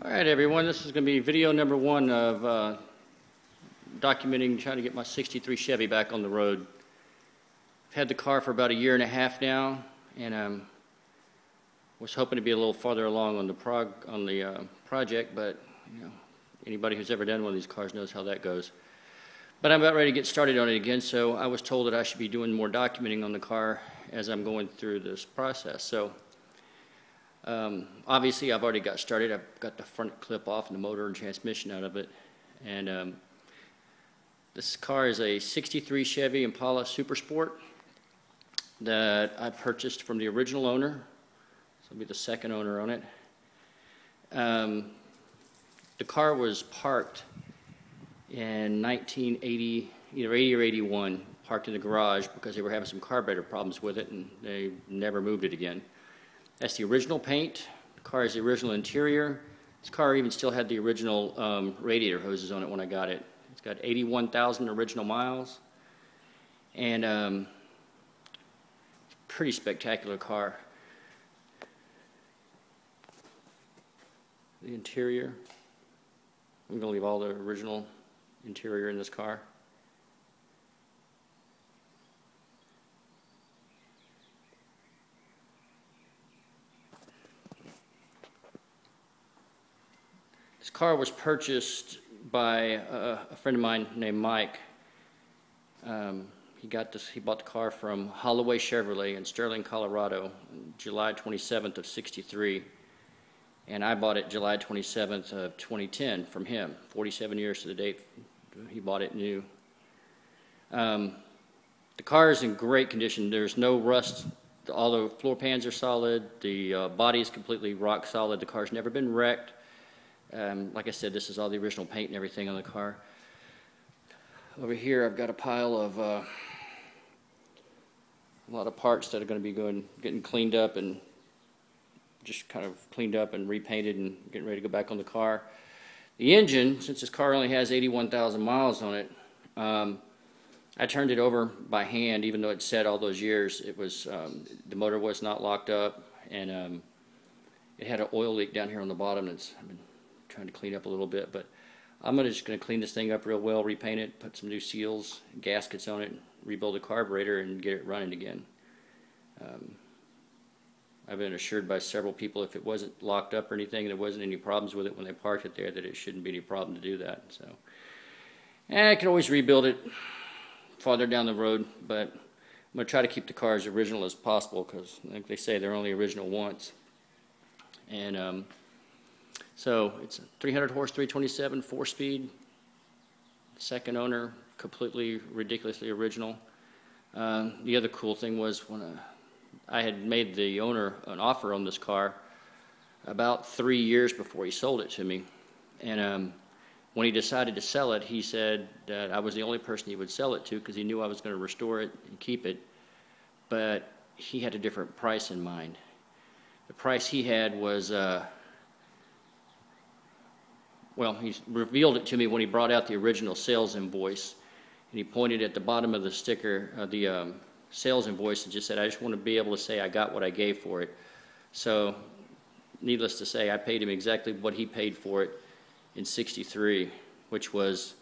Alright everyone, this is going to be video number one of documenting trying to get my 63 Chevy back on the road. I've had the car for about a year and a half now, and was hoping to be a little farther along on the project, but you know, anybody who's ever done one of these cars knows how that goes. But I'm about ready to get started on it again, so I was told that I should be doing more documenting on the car as I'm going through this process. So obviously I've already got started. I've got the front clip off and the motor and transmission out of it, and this car is a 63 Chevy Impala Super Sport that I purchased from the original owner. So I'll be the second owner on it. The car was parked in 1980, either 80 or 81, parked in the garage because they were having some carburetor problems with it, and they never moved it again. That's the original paint. The car is the original interior. This car even still had the original radiator hoses on it when I got it. It's got 81,000 original miles, and pretty spectacular car. The interior, I'm going to leave all the original interior in this car. This car was purchased by a friend of mine named Mike. He bought the car from Holloway Chevrolet in Sterling, Colorado, July 27th of '63. And I bought it July 27th of 2010 from him, 47 years to the date he bought it new. The car is in great condition. There's no rust. All the floor pans are solid. The body is completely rock solid. The car's never been wrecked. Like I said, this is all the original paint and everything on the car. Over here I've got a pile of a lot of parts that are going to be getting cleaned up and just kind of cleaned up and repainted and getting ready to go back on the car. The engine, since this car only has 81,000 miles on it, I turned it over by hand, even though it said all those years. It was the motor was not locked up, and it had an oil leak down here on the bottom. I've been trying to clean up a little bit, but I'm just going to clean this thing up real well, repaint it, put some new seals, gaskets on it, rebuild the carburetor, and get it running again. I've been assured by several people if it wasn't locked up or anything, there wasn't any problems with it when they parked it there, that it shouldn't be any problem to do that. So, and I can always rebuild it farther down the road, but I'm going to try to keep the car as original as possible because, like they say, they're only original once. And so it's a 300 horse, 327, 4-speed, second owner, completely ridiculously original. The other cool thing was when I had made the owner an offer on this car about 3 years before he sold it to me, and when he decided to sell it, he said that I was the only person he would sell it to because he knew I was going to restore it and keep it, but he had a different price in mind. The price he had was well, he revealed it to me when he brought out the original sales invoice, and he pointed at the bottom of the sticker, the sales invoice, and just said, I just want to be able to say I got what I gave for it. So needless to say, I paid him exactly what he paid for it in '63, which was,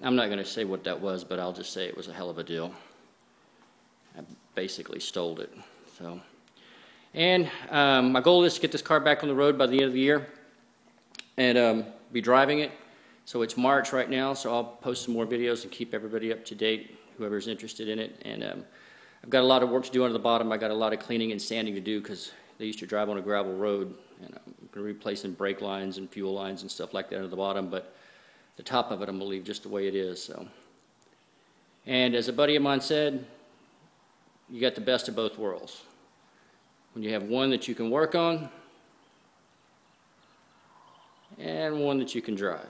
I'm not going to say what that was, but I'll just say it was a hell of a deal. I basically stole it. So, and my goal is to get this car back on the road by the end of the year and be driving it. So it's March right now, so I'll post some more videos and keep everybody up to date, whoever's interested in it. And I've got a lot of work to do on the bottom. I got a lot of cleaning and sanding to do because they used to drive on a gravel road, and I'm going to replace some brake lines and fuel lines and stuff like that at the bottom, but the top of it I'm going to leave just the way it is. So, and as a buddy of mine said, you got the best of both worlds. When you have one that you can work on and one that you can drive.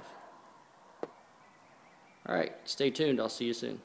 All right, stay tuned. I'll see you soon.